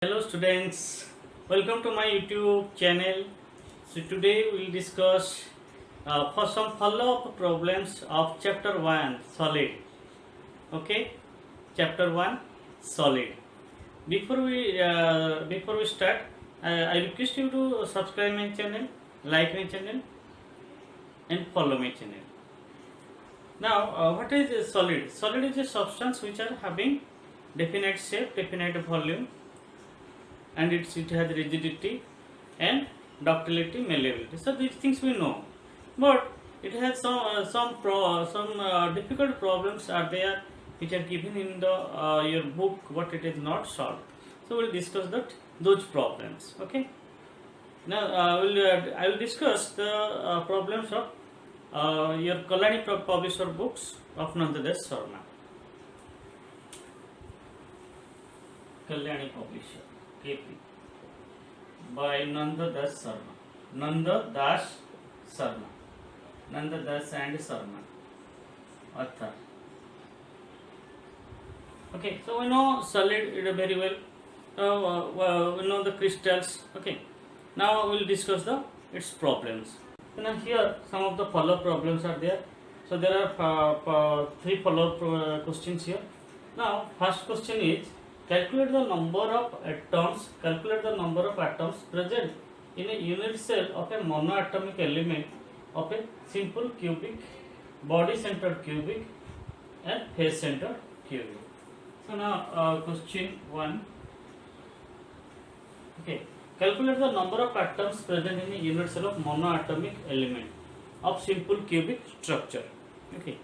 Hello students, welcome to my YouTube channel. So today we will discuss for some follow-up problems of chapter 1 solid. Okay, chapter 1 solid. Before we start, I request you to subscribe my channel, like my channel, and follow my channel. Now, what is a solid? Solid is a substance which are having definite shape, definite volume, and it has rigidity and ductility, malleability. So these things we know, but it has some difficult problems are there which are given in the your book, but it is not solved. So we'll discuss those problems. Okay. Now I will discuss the problems of your Kalani publisher books of Nandadas Sharma. Kalyani publisher. KP by Nanda Das Sharma. Nanda Das Sharma. Nanda Das and Sharma. Author. Okay, so we know solid very well. We know the crystals. Okay, now we will discuss its problems. So now here some of the follow-up problems are there. So there are three follow-up questions here. Now first question is, calculate the number of atoms. Calculate the number of atoms present in a unit cell of a monoatomic element of a simple cubic, body-centered cubic, and face-centered cubic. So now question 1. Okay. Calculate the number of atoms present in a unit cell of monoatomic element of simple cubic structure. Okay.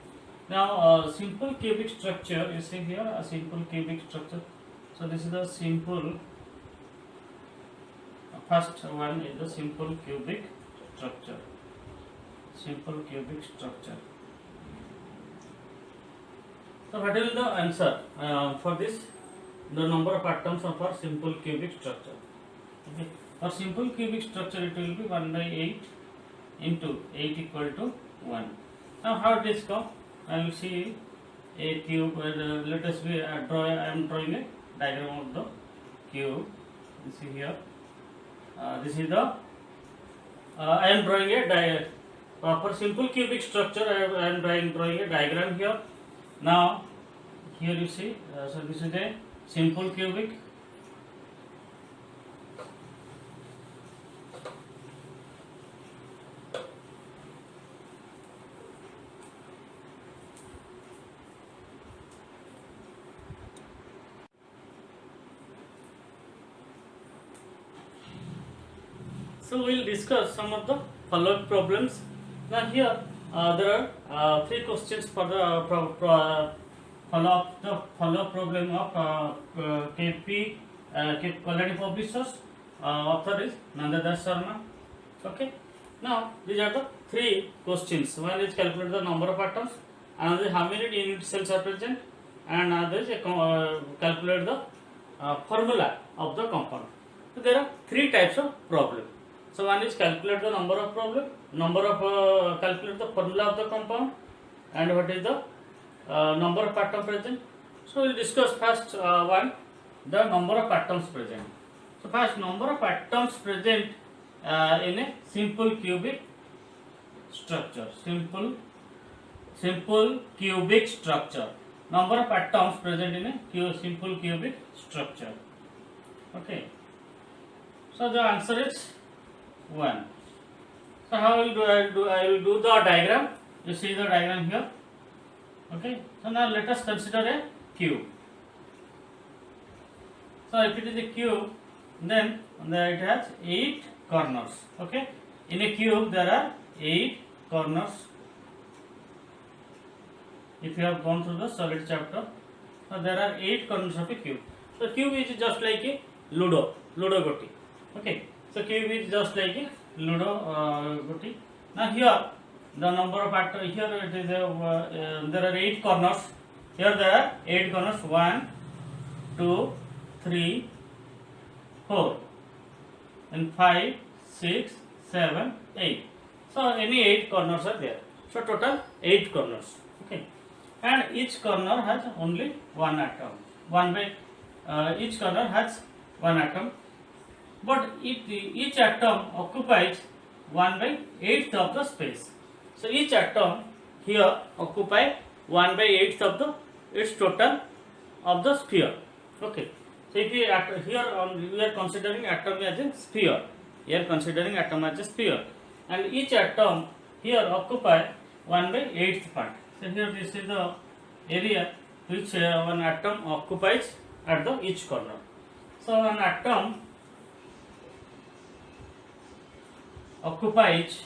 Now simple cubic structure, you see here a simple cubic structure. So this is the simple, first one is the simple cubic structure. Simple cubic structure. So what is the answer for this? The number of atoms of our simple cubic structure. Okay. For simple cubic structure it will be 1 by 8 into 8 equal to 1. Now how it is come? I will see a cube. Let us I am drawing a diagram of the cube. You see here. This is the I am drawing a for simple cubic structure. I am drawing a diagram here. Now here you see. So this is a simple cubic. So we will discuss some of the follow-up problems. Now here there are three questions for the follow-up problem of KP Kalani Publishers. Author is Nanda Das Sharma. Okay. Now these are the three questions. One is calculate the number of atoms, another is how many unit cells are present, and another is calculate the formula of the compound. So there are three types of problem. So one is calculate the calculate the formula of the compound, and what is the number of atoms present. So we will discuss first one, the number of atoms present. So first, number of atoms present in a simple cubic structure. Simple cubic structure. Number of atoms present in a simple cubic structure. Okay. So the answer is 1. So how will I will do the diagram. You see the diagram here. Okay. So now let us consider a cube. So if it is a cube, then it has 8 corners. Okay. In a cube there are 8 corners. If you have gone through the solid chapter, so there are 8 corners of a cube. So cube is just like a Ludo goti. Okay. So cube is just like a Ludo goti. Now here the number of atoms, here it is there are 8 corners. Here there are 8 corners. 1, 2, 3, 4, and 5, 6, 7, 8. So any 8 corners are there. So total 8 corners. Okay. And each corner has only one atom. Each corner has one atom, but each atom occupies 1 by 8th of the space. So each atom here occupy 1 by 8th of the its total of the sphere. Okay. So if we we are considering atom as a sphere. Here considering atom as a sphere, and each atom here occupy 1 by 8th part. So here this is the area which one atom occupies at the each corner. So an atom occupies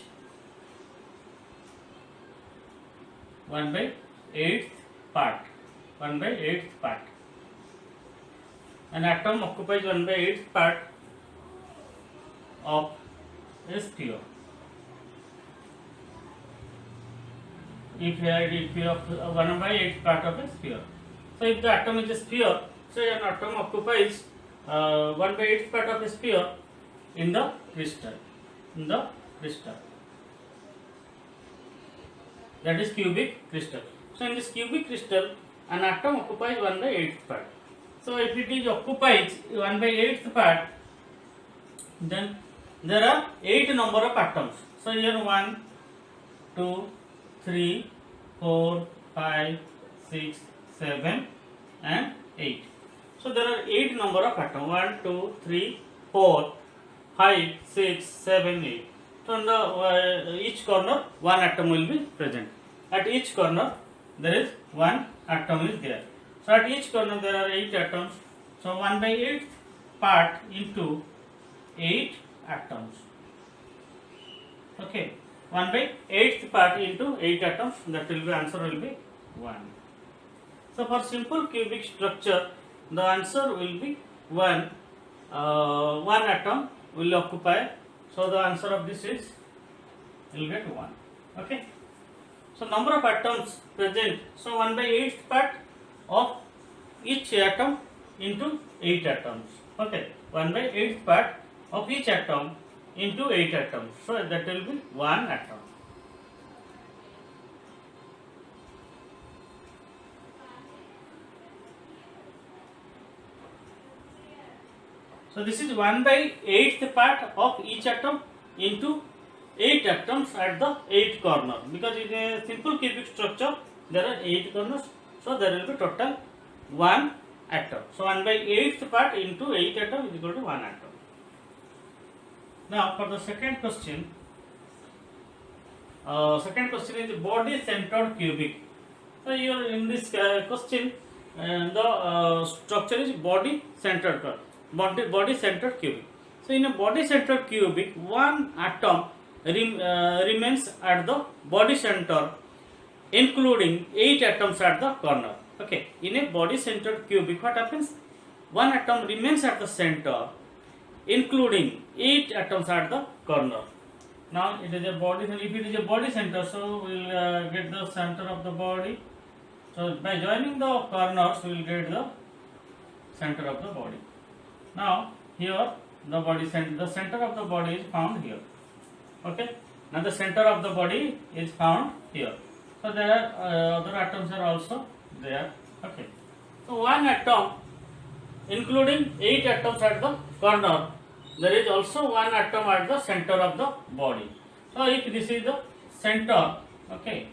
1 by 8th part. 1 by 8th part. An atom occupies 1 by 8th part of a sphere. If you have 1 by 8th part of a sphere. So if the atom is a sphere, so an atom occupies 1 by 8th part of a sphere in the crystal. In the crystal. That is cubic crystal. So in this cubic crystal, an atom occupies 1 by 8th part. So if it is occupies 1 by 8th part, then there are 8 number of atoms. So here 1, 2, 3, 4, 5, 6, 7 and 8. So there are 8 number of atoms. 1, 2, 3, 4, 5, 6, 7, 8. So in the each corner one atom will be present. At each corner there is one atom is there. So at each corner there are 8 atoms. So 1 by 8th part into 8 atoms. Okay, 1 by 8th part into 8 atoms. That will be answer will be 1. So for simple cubic structure, the answer will be 1. One atom will occupy. So the answer of this is will get 1. Okay. So number of atoms present. So 1 by 8th part of each atom into 8 atoms. Okay. 1 by 8th part of each atom into 8 atoms. So that will be 1 atom. So this is 1 by 8th part of each atom into 8 atoms at the 8 corner. Because in a simple cubic structure there are 8 corners. So there will be total 1 atom. So 1 by 8th part into 8 atom is equal to 1 atom. Now for the second question is body centered cubic. So here in this question the structure is body centered cubic. So in a body centered cubic, one atom remains at the body center, including 8 atoms at the corner. Okay, in a body centered cubic, what happens? One atom remains at the center, including 8 atoms at the corner. Now it is a body. If it is a body center, so we will get the center of the body. So by joining the corners, we will get the center of the body. Now here the center of the body is found here. Okay. Now the center of the body is found here. So there are other atoms are also there. Okay. So one atom, including 8 atoms at the corner, there is also one atom at the center of the body. So if this is the center, okay,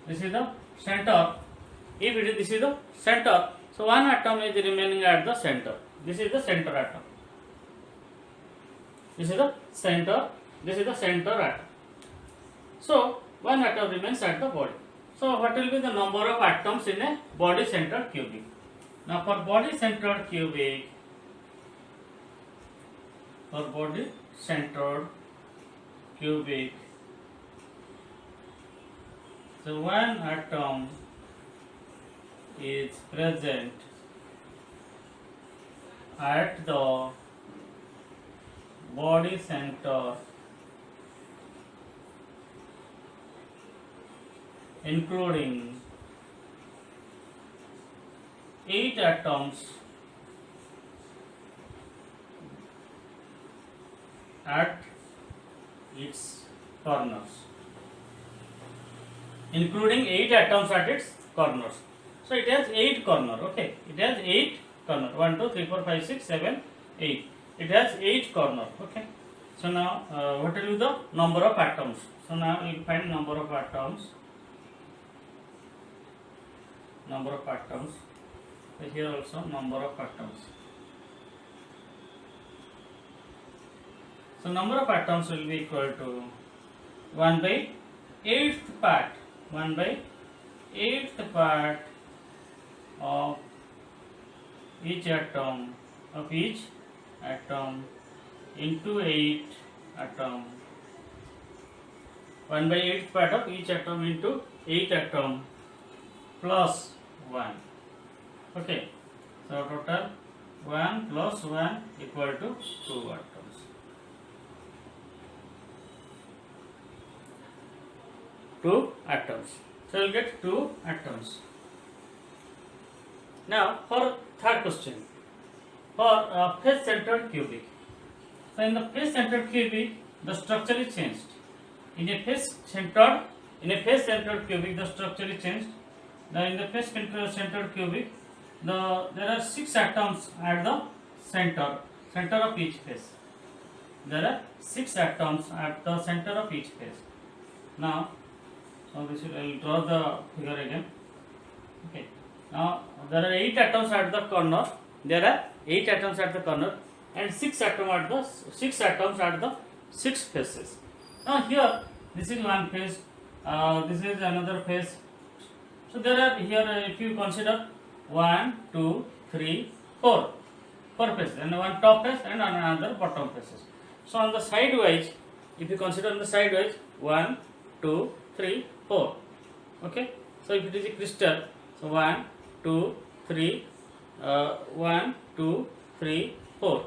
this is the center. If this is the center, so one atom is remaining at the center. This is the center atom. This is the center. This is the center atom. So one atom remains at the body. So what will be the number of atoms in a body centered cubic? Now for body centered cubic, so one atom is present at the body center, including 8 atoms at its corners. Including 8 atoms at its corners. So it has 8 corners. Okay, it has 8 corners. 1, 2, 3, 4, 5, 6, 7, 8. It has 8 corner. Okay. So now what will be the number of atoms? So now we will find number of atoms. Number of atoms. So here also number of atoms. So number of atoms will be equal to 1 by 8th part. 1 by 8th part of each atom into 8 atom. 1 by 8th part of each atom into 8 atom plus 1. Okay. So total 1 plus 1 equal to 2 atoms. 2 atoms. So we'll get 2 atoms. Now for third question, for face-centered cubic. So in the face-centered cubic, the structure is changed. In a face-centered cubic, the structure is changed. Now in the face-centered cubic, there are 6 atoms at the center of each face. There are 6 atoms at the center of each face. Now, so this will, I will draw the figure again. Okay. Now there are 8 atoms at the corner. There are 8 atoms at the corner and 6 atoms at the 6 faces. Now here this is one face. This is another face. So there are here, if you consider 1, 2, 3, 4 faces, and one top face and another bottom faces. So on the side wise, if you consider on the side wise 1, 2, 3, 4. Okay. So if it is a crystal, so 1, 2, 3, 1, 2, 3, 4,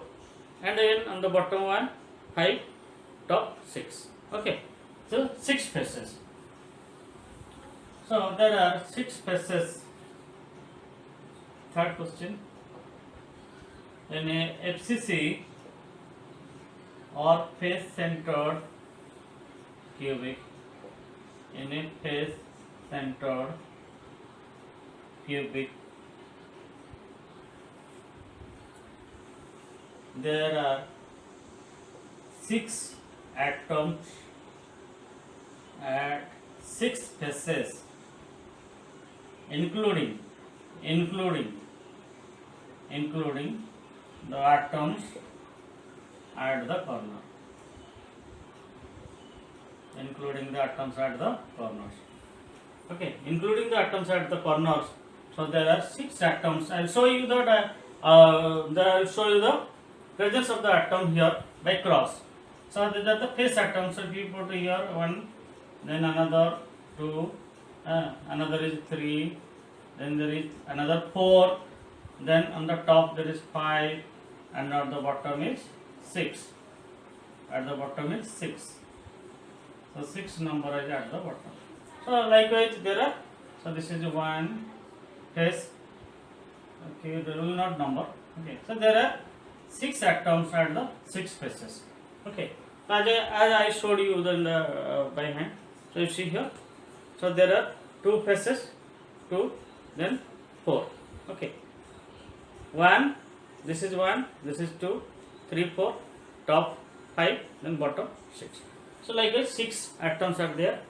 and then on the bottom one 5, top 6. Okay. So 6 faces. So there are 6 faces. Third question. In a FCC or face-centered cubic, in a face-centered cubic, there are 6 atoms at 6 faces, including the atoms at the corner. Including the atoms at the corners. Okay, including the atoms at the corners. So there are 6 atoms. I will show you that. The presence of the atom here by cross. So these are the face atoms. So if you put here 1, then another 2, another is 3, then there is another 4, then on the top there is 5, and at the bottom is 6. At the bottom is 6. So 6 number is at the bottom. So likewise there are. So this is 1 face. Okay, they will not number. Okay, so there are 6 atoms at the 6 faces. Okay, as I showed you by hand. So you see here. So there are 2 faces, 2, then 4. Okay, 1. This is 1. This is 2, 3, 4. Top 5, then bottom 6. So likewise 6 atoms are there.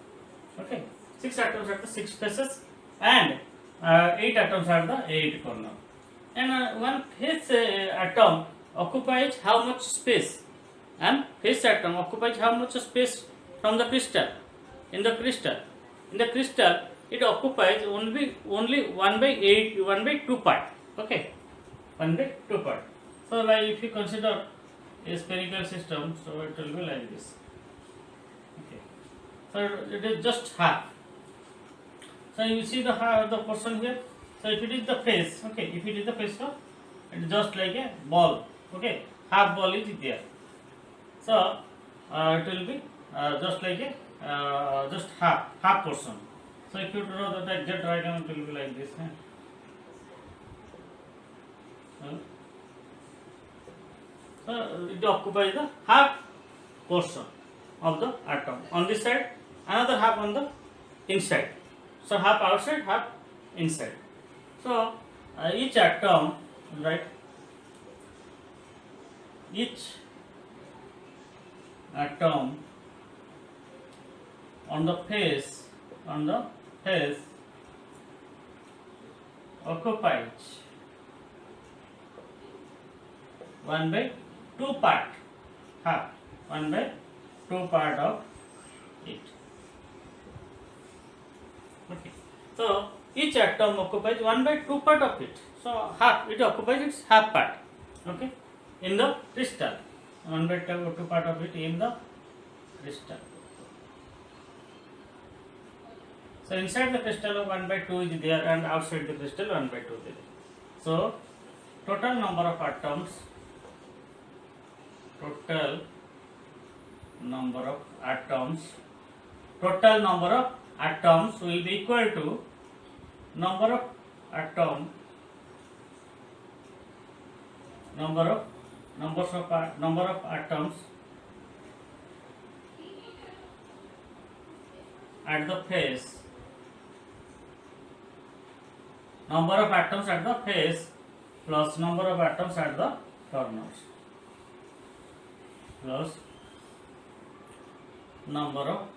Okay, 6 atoms at the 6 faces and 8 atoms at the 8 corner. And one face atom occupies how much space? And face atom occupies how much space from the crystal? In the crystal, it occupies only 1 by 2 part. Okay, 1 by 2 part. So like if you consider a spherical system, so it will be like this. Okay, so it is just half. So you see the portion here. So if it is the face, okay, if it is the face, so it is just like a ball. Okay, half ball is there. So it will be just like a just half portion. So if you draw the exact diagram, it will be like this. So it occupies the half portion of the atom on this side, another half on the inside. So half outside, half inside. So each atom, right? each atom on the face occupies 1 by 2 part, half 1 by 2 part of it. Okay, so each atom occupies 1 by 2 part of it. So half, it occupies its half part. Okay, in the crystal, 1 by 2 part of it in the crystal. So inside the crystal 1 by 2 is there, and outside the crystal 1 by 2 is there. So total number of atoms will be equal to number of atoms at the face, number of atoms at the face plus number of atoms at the corners, plus number of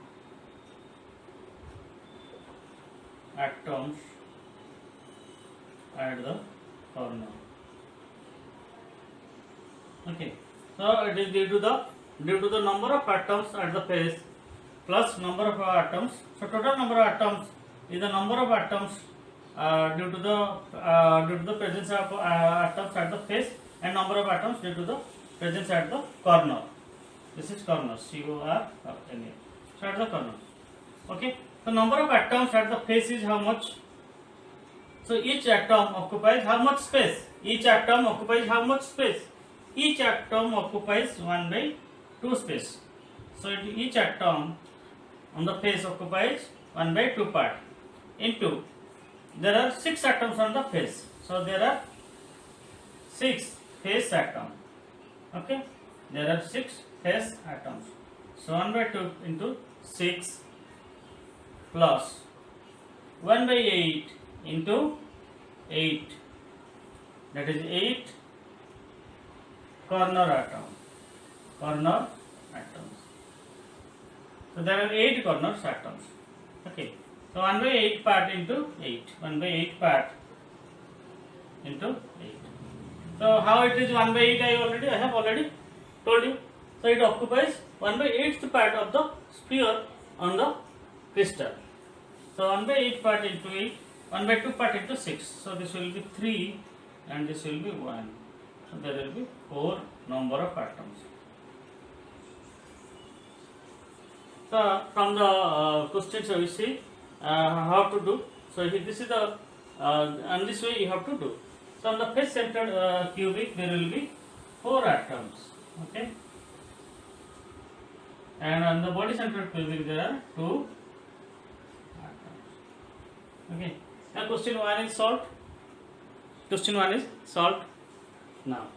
atoms at the corner. Okay, so it is due to the number of atoms at the face plus number of atoms. So total number of atoms is the number of atoms due to the presence of atoms at the face, and number of atoms due to the presence at the corner. This is corner, C-O-R-N-A. So at the corner. Okay. So number of atoms at the face is how much? So each atom occupies how much space? Each atom occupies how much space? Each atom occupies 1 by 2 space. So each atom on the face occupies 1 by 2 part. Into, there are 6 atoms on the face. So there are 6 face atoms. Okay, there are 6 face atoms. So 1 by 2 into 6 plus 1 by 8 into 8, that is 8 corner atoms. So there are 8 corner atoms. Okay, so 1 by 8 part into 8, 1 by 8 part into 8. So how it is 1 by 8? I have already told you. So it occupies 1 by 8th part of the sphere on the crystal. So 1 by 8 part into 8, 1 by 2 part into 6. So this will be 3 and this will be 1. So there will be 4 number of atoms. So from the questions we see how to do. So this is the and this way you have to do. So on the face centered cubic there will be 4 atoms. Okay. And on the body centered cubic there are 2 atoms. Okay. Now question 1 is solved. Question 1 is solved now.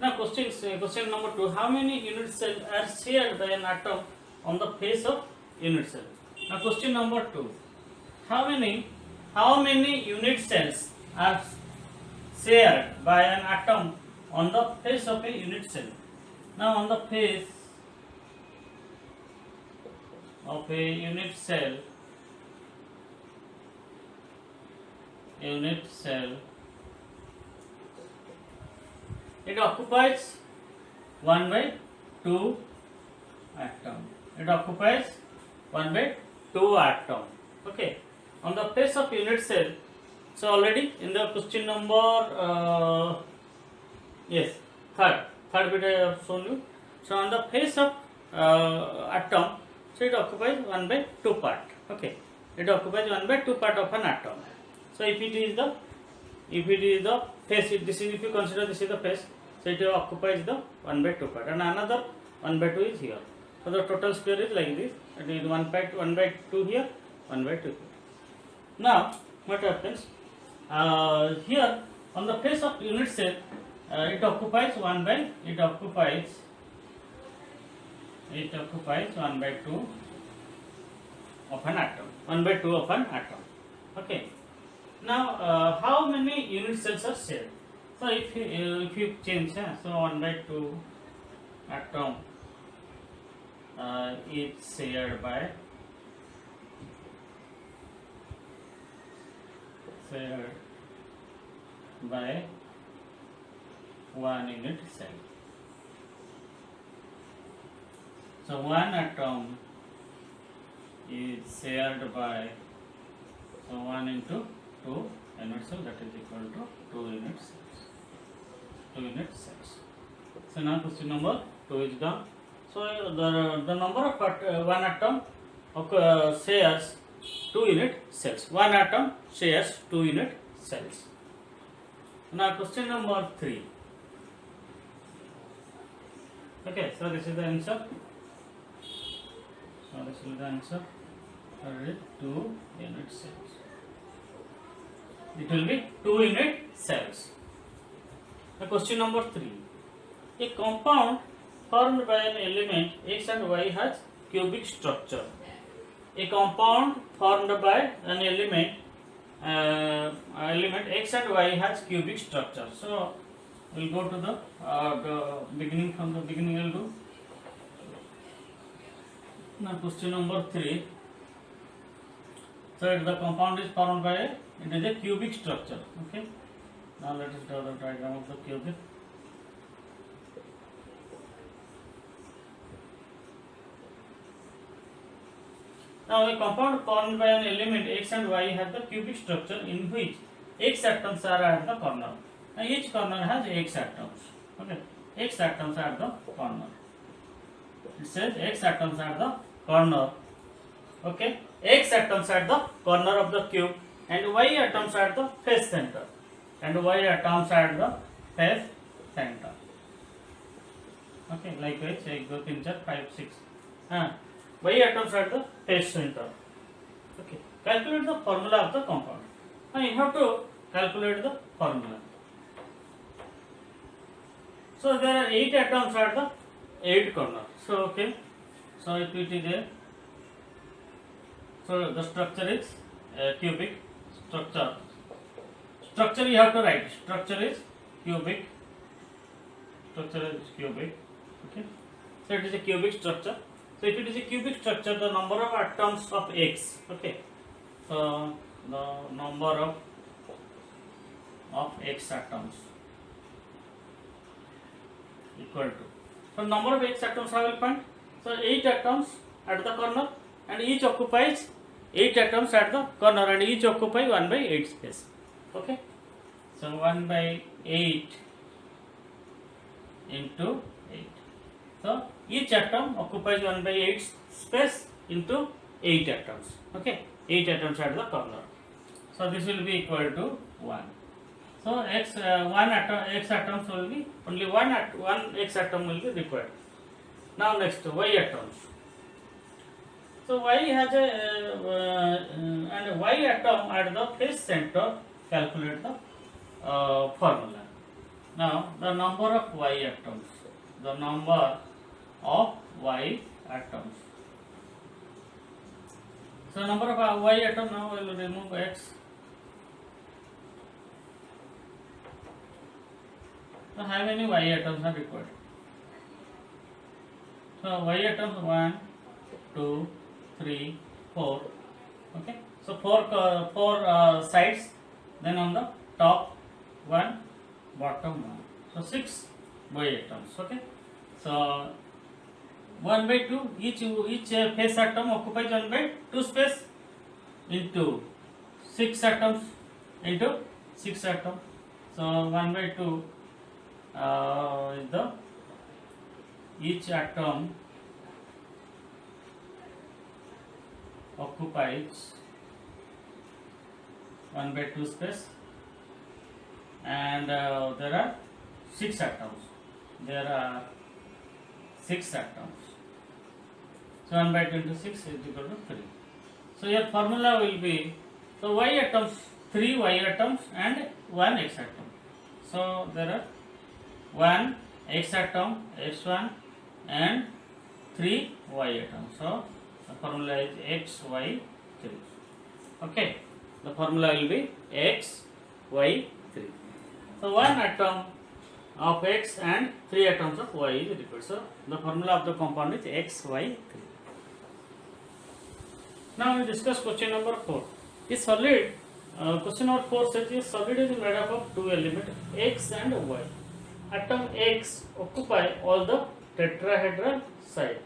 Now question number 2. How many unit cells are shared by an atom on the face of unit cell? Now question number 2. How many unit cells are shared by an atom on the face of a unit cell? Now on the face of a unit cell, it occupies 1 by 2 atom. It occupies 1 by 2 atom. Okay. On the face of unit cell, so already in the question number third bit I have shown you. So on the face of atom, so it occupies 1 by 2 part. Okay. It occupies 1 by 2 part of an atom. So if it is the face, if you consider this is the face, so it occupies the 1 by 2 part, and another 1 by 2 is here. So the total sphere is like this, it is 1 by 2 here, 1 by 2 here. Now what happens here on the face of unit cell, it occupies 1/2 of an atom, 1/2 of an atom. Okay. Now how many unit cells are shared? So if you change, so 1/2 atom is shared by one unit cell. So one atom is shared by 1 into 2 unit cell, that is equal to 2 unit cells. 2 unit cells. So now question number 2 is done. So the number of one atom shares 2 unit cells. One atom shares 2 unit cells. Now question number 3. Okay, so this is the answer. So this is the answer. 2 unit cells. It will be 2 unit cells. Now question number 3. A compound formed by an element X and Y has cubic structure. A compound formed by an element X and Y has cubic structure. So we'll go to the beginning. From the beginning we'll do. Now question number 3. So the compound is formed by it is a cubic structure. Okay. Now let us draw the diagram of the cubic. Now a compound formed by an element X and Y has the cubic structure in which X atoms are at the corner. Now each corner has X atoms. Okay. X atoms are at the corner. It says X atoms are at the corner. Okay. X atoms at the corner of the cube and Y atoms at the face center. And Y atoms at the face center. Okay. Likewise, 1, 2, 3, 4, 5, 6. Y atoms at the face center. Okay. Calculate the formula of the compound. Now you have to calculate the formula. So there are 8 atoms at the 8 corner. So okay. So if it is a, so the structure is cubic structure. Structure you have to write. Structure is cubic. Structure is cubic. Okay. So it is a cubic structure. So if it is a cubic structure, the number of atoms of X. Okay. So the number of X atoms equal to. So number of X atoms I will find. So 8 atoms at the corner and each occupies 8 atoms at the corner and each occupy 1/8 space. Okay. So 1/8 into 8. So each atom occupies 1/8 space into 8 atoms. Okay. 8 atoms at the corner. So this will be equal to 1. So X atoms will be only one X atom will be required. Now next Y atoms. So Y has and Y atom at the face center. Calculate the formula. Now the number of Y atoms. The number of Y atoms. So number of Y atom, now we will remove X. So how many Y atoms are required? So Y atoms 1, 2, 3, 4. Okay. So four sides. Then on the top 1, bottom 1. So 6 Y atoms. Okay. So 1/2 each face atom occupies 1/2 space into 6 atoms into 6 atoms. So 1/2 is the each atom occupies 1/2 space and there are 6 atoms. There are 6 atoms. So 1 by 2 into 6 is equal to 3. So your formula will be, so y atoms, 3 y atoms and 1 x atom. So there are 1 x atom, x1 and 3 y atoms. So the formula is x, y, 3. Okay, the formula will be x, y, 3. So 1 atom of x and 3 atoms of y is required. So the formula of the compound is x, y, 3. Now we discuss question number 4. Is solid, question number 4 says a solid is made up of two elements x and y. Atom x occupy all the tetrahedral side,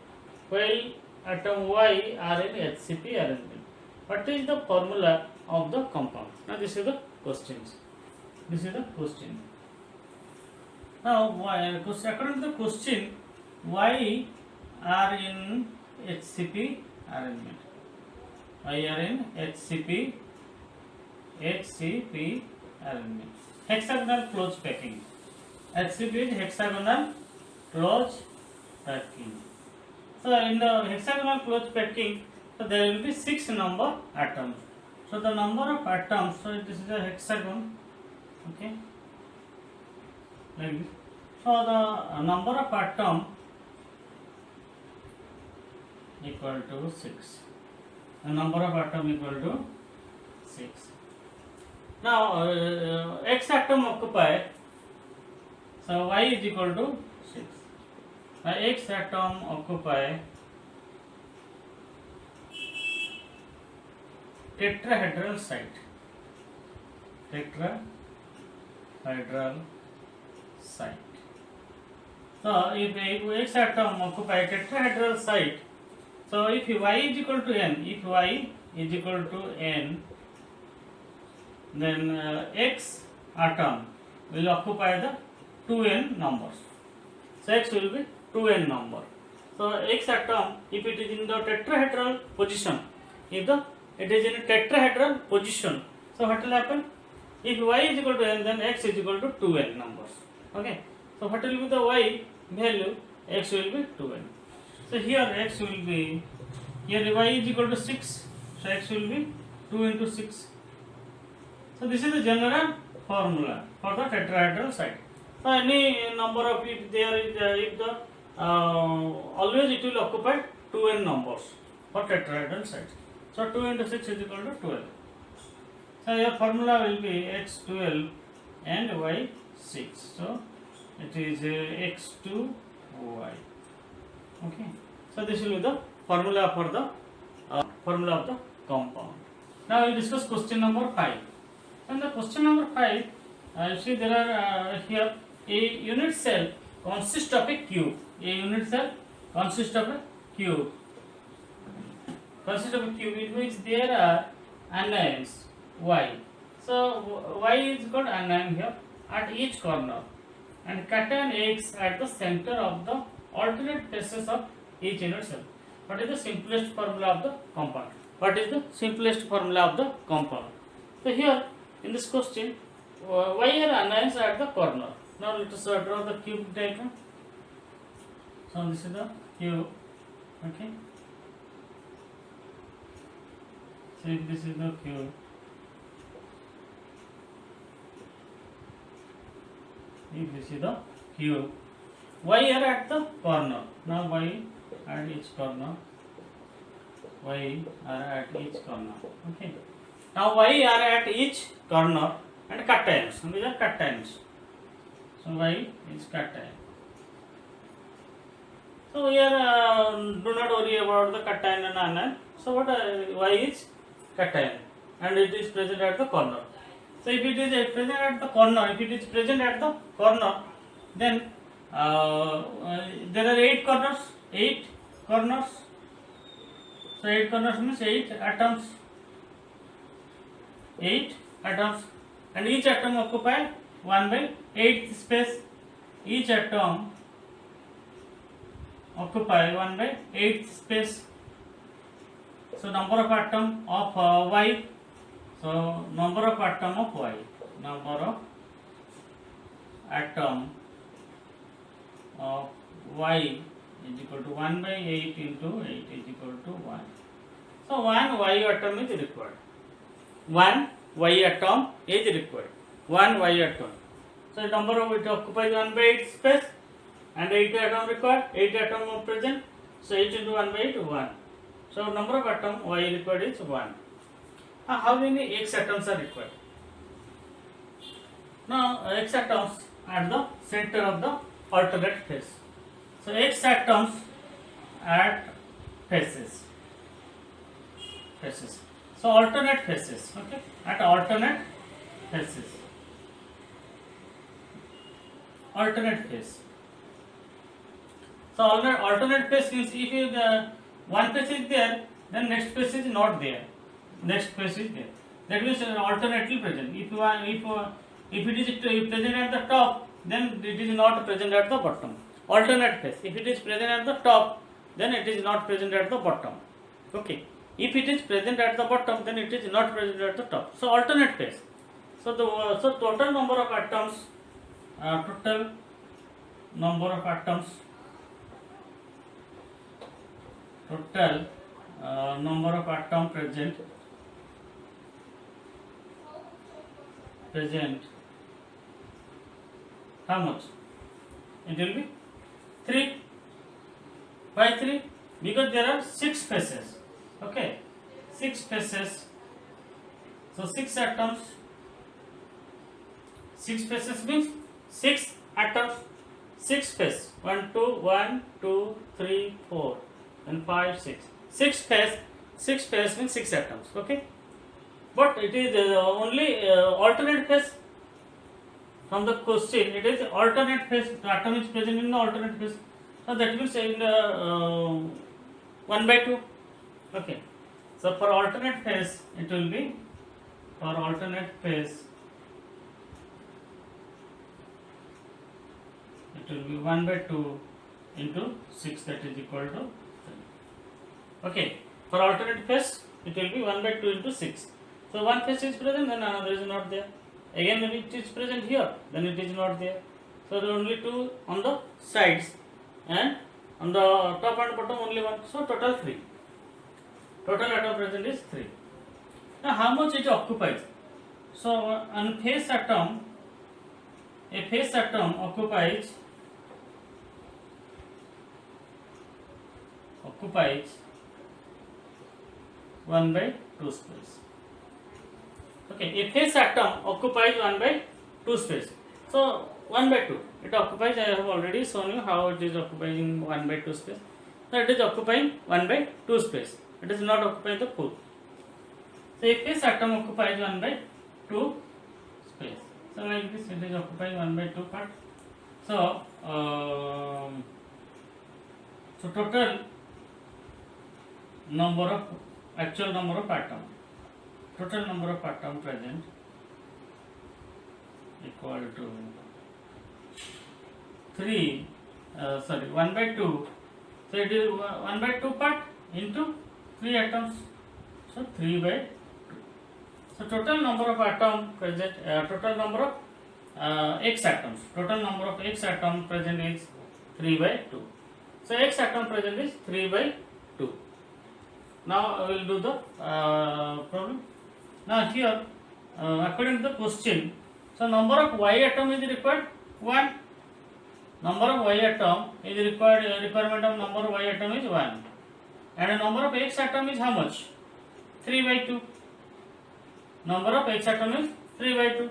while atom y are in HCP arrangement. What is the formula of the compound? Now this is the questions. This is the question. Now, according to the question, y are in HCP arrangement. Y are in HCP arrangement. Hexagonal close packing. HCP is hexagonal close packing. So in the hexagonal close packing, so there will be 6 number atoms. So the number of atoms, so this is a hexagon, okay, like this. So the number of atom equal to 6. The number of atom equal to 6. Now x atom occupy, so y is equal to 6. X atom occupy tetrahedral site. Tetrahedral site. So if x atom occupy tetrahedral site, so if y is equal to n, then x atom will occupy the 2n numbers. So x will be 2n number. So x atom, if it is in the tetrahedral position, it is in a tetrahedral position, so what will happen? If y is equal to n, then x is equal to 2n numbers. Okay. So what will be the y value? X will be 2n. So here x will be, here y is equal to 6. So x will be 2 into 6. So this is the general formula for the tetrahedral site. So any number of, if there is always it will occupy 2n numbers for tetrahedral sites. So 2 into 6 is equal to 12. So your formula will be x 12 and y 6. So it is x2y. Okay. So this will be the formula for the formula of the compound. Now we will discuss question number 5. And the question number 5, you see there are here a unit cell consists of a cube. A unit cell consists of a cube. In which there are anions y. So y is called anion here at each corner, and cation x at the center of the alternate faces of each unit cell. What is the simplest formula of the compound? So here in this question, y are anions at the corner. Now let us draw the cube diagram. So this is the cube. Okay. So if this is the cube, y are at the corner. Now y at each corner. Okay. Now y are at each corner and cations. These are cations. So y is cation. So here do not worry about the cation and anion. So what y is cation and it is present at the corner. So if it is present at the corner, then there are 8 corners. So 8 corners means 8 atoms. And each atom occupy 1/8 space. Each atom occupy 1/8 space. So number of atom of y. So number of atom of y. Number of atom of y is equal to 1 by 8 into 8 is equal to 1. So 1 y atom is required. 1 y atom is required. 1 y atom. So number of it occupies 1 by 8 space and 8 atom required. 8 atom are present. So 8 into 1 by 8 1. So number of atom y required is 1. How many x atoms are required? Now x atoms at the center of the alternate phase. So x atoms at phases. So alternate phases. Okay, at alternate phases. Alternate phase. So alternate phase means if the one phase is there, then next phase is not there. Next phase is there. That means alternately present. If it is present at the top, then it is not present at the bottom. Alternate phase. If it is present at the top, then it is not present at the bottom. Okay. If it is present at the bottom, then it is not present at the top. So alternate phase. So total number of atoms. Total number of atoms. Total number of atom present. How much? It will be 3. Why 3? Because there are 6 phases. Okay, 6 phases. So 6 atoms. 6 phases means 6 atoms. 6 phase. 1, 2, 3, 4, and 5, 6. 6 phase. 6 phase means 6 atoms. Okay, but it is only alternate phase. From the question, it is alternate phase. The atom is present in the alternate phase. So that means in the 1 by 2. Okay. So for alternate phase, it will be for alternate phase. It will be 1 by 2 into 6, that is equal to 3. Okay. For alternate phase, it will be 1 by 2 into 6. So one phase is present, then another is not there. Again, when it is present here, then it is not there. So there are only 2 on the sides, and on the top and bottom only 1. So total 3. Total atom present is 3. Now how much it occupies? So on phase atom, a phase atom occupies 1 by 2 space. Okay, a phase atom occupies 1 by 2 space. So 1 by 2, it occupies. I have already shown you how it is occupying 1 by 2 space. So it is occupying 1 by 2 space. It is not occupying the full. So a phase atom occupies 1 by 2 space. So like this, it is occupying 1 by 2 part. So total number of actual number of atom. Total number of atom present equal to 1 by 2. So it is 1 by 2 part into 3 atoms. So 3 by 2. So total number of atom present, total number of x atoms. Total number of x atom present is 3 by 2. So x atom present is 3 by 2. Now I will do the problem. Now here, according to the question, so number of y atom is required 1. Number of y atom is required. Requirement of number of y atom is 1, and the number of x atom is how much? 3 by 2. Number of x atom is 3 by 2.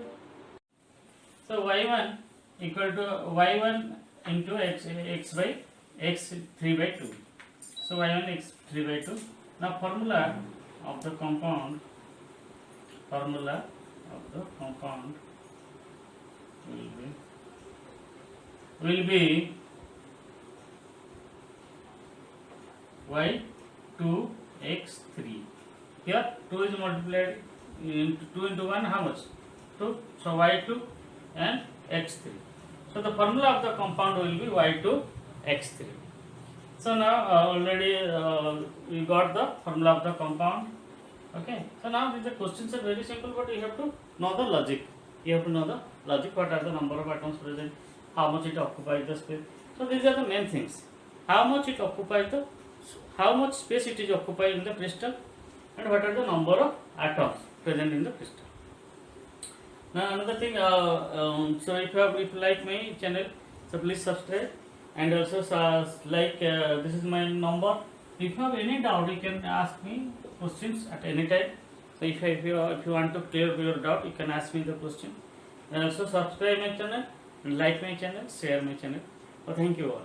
So y1 equal to y1 into x by x 3 by 2. So y1 x 3 by 2. Now formula of the compound. Formula of the compound will be y2 x3. Here 2 is multiplied into 2 into 1, how much? 2. So y2 and x3. So the formula of the compound will be y2 x3. So now already we got the formula of the compound. Okay. So now the questions are very simple, but you have to know the logic. You have to know the logic. What are the number of atoms present? How much it occupies the space? So these are the main things. how much it occupies the, how much space it is occupied in the crystal, and what are the number of atoms present in the crystal. Now another thing, so if you like my channel, so please subscribe, and also this is my number. If you have any doubt, you can ask me questions at any time. So if you want to clear your doubt, you can ask me the question. And also subscribe my channel, like my channel, share my channel. So thank you all.